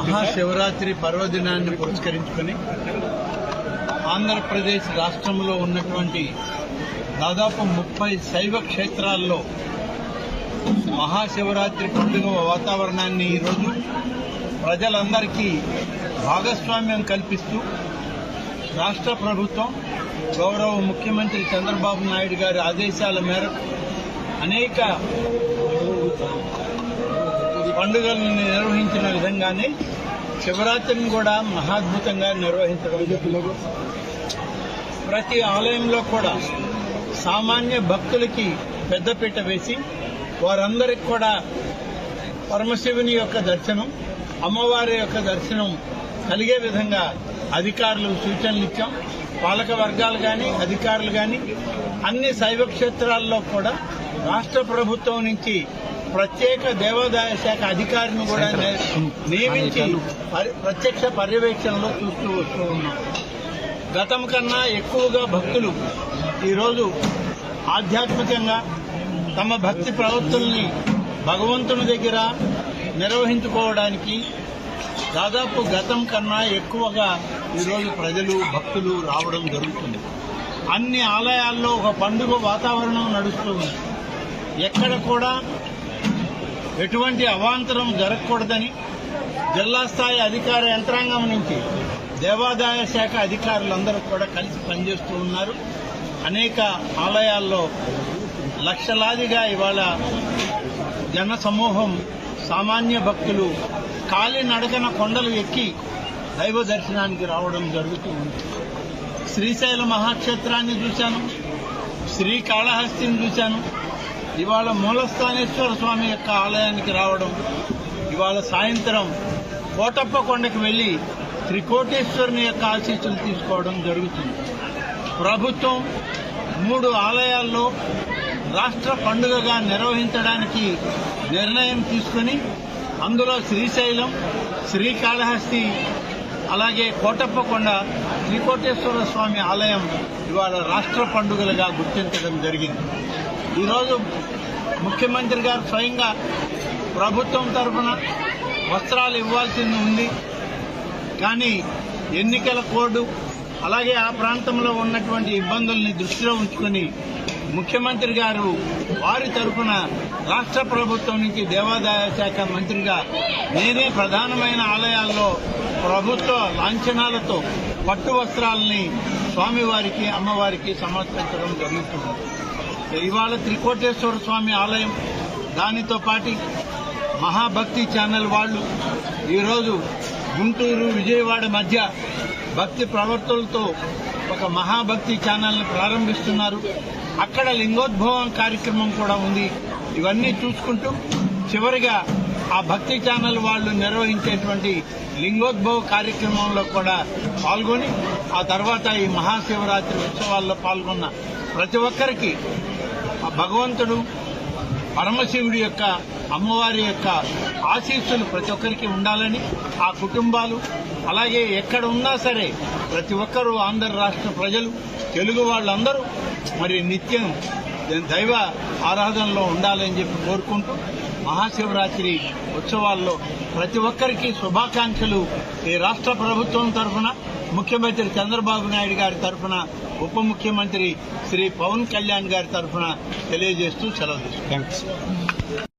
మహాశివరాత్రి పర్వదినాన్ని పురస్కరించుకొని ఆంధ్రప్రదేశ్ రాష్ట్రంలో ఉన్నటువంటి దాదాపు 30 శైవ క్షేత్రాల్లో మహాశివరాత్రి పండుగ వాతావరణాన్ని ఈరోజు ప్రజలందరికీ భాగస్వామ్యం కల్పిస్తూ రాష్ట్ర ప్రభుత్వం గౌరవ ముఖ్యమంత్రి చంద్రబాబు నాయుడు గారి ఆదేశాల మేరకు అనేక పండుగలను నిర్వహించిన విధంగానే శివరాత్రిని కూడా మహాద్భుతంగా నిర్వహించడం. ప్రతి ఆలయంలో కూడా సామాన్య భక్తులకి పెద్దపీట వేసి వారందరికీ కూడా పరమశివుని యొక్క దర్శనం, అమ్మవారి యొక్క దర్శనం కలిగే విధంగా అధికారులు సూచనలు ఇచ్చాం. పాలక వర్గాలు కానీ అధికారులు కానీ అన్ని శైవ క్షేత్రాల్లో కూడా రాష్ట్ర ప్రభుత్వం నుంచి ప్రత్యేక దేవాదాయ శాఖ అధికారిని కూడా నియమించి ప్రత్యక్ష పర్యవేక్షణలో చూస్తూ వస్తూ ఉన్నాం. గతం కన్నా ఎక్కువగా భక్తులు ఈరోజు ఆధ్యాత్మికంగా తమ భక్తి ప్రవృత్తుల్ని భగవంతుని దగ్గర నిర్వహించుకోవడానికి దాదాపు గతం కన్నా ఎక్కువగా ఈరోజు ప్రజలు భక్తులు రావడం జరుగుతుంది. అన్ని ఆలయాల్లో ఒక పండుగ వాతావరణం నడుస్తుంది. ఎక్కడ కూడా ఎటువంటి అవాంతరం జరగకూడదని జిల్లా స్థాయి అధికార యంత్రాంగం నుంచి దేవాదాయ శాఖ అధికారులందరూ కూడా కలిసి పనిచేస్తూ ఉన్నారు. అనేక ఆలయాల్లో లక్షలాదిగా ఇవాళ జన సమూహం సామాన్య భక్తులు కాలినడకన కొండలు ఎక్కి దైవ దర్శనానికి రావడం జరుగుతూ ఉంది. శ్రీశైల మహాక్షేత్రాన్ని చూశాను, శ్రీకాళహస్తిని చూశాను. ఇవాళ మూలస్థానేశ్వర స్వామి యొక్క ఆలయానికి రావడం, ఇవాళ సాయంత్రం కోటప్ప కొండకు వెళ్లి త్రికోటేశ్వరుని యొక్క ఆశీస్సులు తీసుకోవడం జరుగుతుంది. ప్రభుత్వం 3 ఆలయాల్లో రాష్ట్ర పండుగగా నిర్వహించడానికి నిర్ణయం తీసుకుని అందులో శ్రీశైలం, శ్రీకాళహస్తి, అలాగే కోటప్పకొండ త్రికోటేశ్వర స్వామి ఆలయం ఇవాళ రాష్ట్ర పండుగలుగా గుర్తించడం జరిగింది. ఈరోజు ముఖ్యమంత్రి గారు స్వయంగా ప్రభుత్వం తరఫున వస్త్రాలు ఇవ్వాల్సింది ఉంది. కానీ ఎన్నికల కోడ్ అలాగే ఆ ప్రాంతంలో ఉన్నటువంటి ఇబ్బందుల్ని దృష్టిలో ఉంచుకుని ముఖ్యమంత్రి గారు వారి తరఫున రాష్ట్ర ప్రభుత్వం నుంచి దేవాదాయ శాఖ మంత్రిగా నేనే ప్రధానమైన ఆలయాల్లో ప్రభుత్వ లాంఛనాలతో పట్టు వస్త్రాలని స్వామివారికి అమ్మవారికి సమర్పించడం జరుగుతుంది. ఇవాళ త్రికోటేశ్వర స్వామి ఆలయం, దానితో పాటు మహాభక్తి ఛానల్ వాళ్ళు ఈరోజు గుంటూరు విజయవాడ మధ్య భక్తి ప్రవర్తనలతో ఒక మహాభక్తి ఛానల్ని ప్రారంభిస్తున్నారు. అక్కడ లింగోద్భవం కార్యక్రమం కూడా ఉంది. ఇవన్నీ చూసుకుంటూ చివరిగా ఆ భక్తి ఛానల్ వాళ్ళు నిర్వహించేటువంటి లింగోద్భవ కార్యక్రమంలో కూడా పాల్గొని ఆ తర్వాత ఈ మహాశివరాత్రి ఉత్సవాల్లో పాల్గొన్న ప్రతి ఒక్కరికి ఆ భగవంతుడు పరమశివుడి యొక్క అమ్మవారి యొక్క ఆశీస్సులు ప్రతి ఒక్కరికి ఉండాలని, ఆ కుటుంబాలు అలాగే ఎక్కడ ఉన్నా సరే ప్రతి ఒక్కరూ ఆంధ్ర రాష్ట్ర ప్రజలు తెలుగు వాళ్ళందరూ మరి నిత్యం దైవ ఆరాధనలో ఉండాలని చెప్పి కోరుకుంటూ మహాశివరాత్రి ఉత్సవాల్లో ప్రతి ఒక్కరికి శుభాకాంక్షలు ఈ రాష్ట్ర ప్రభుత్వం తరఫున, ముఖ్యమంత్రి చంద్రబాబు నాయుడు గారి తరఫున, ఉప ముఖ్యమంత్రి శ్రీ పవన్ కళ్యాణ్ గారి తరఫున తెలియజేస్తూ సెలవు తీసుకుంటాం.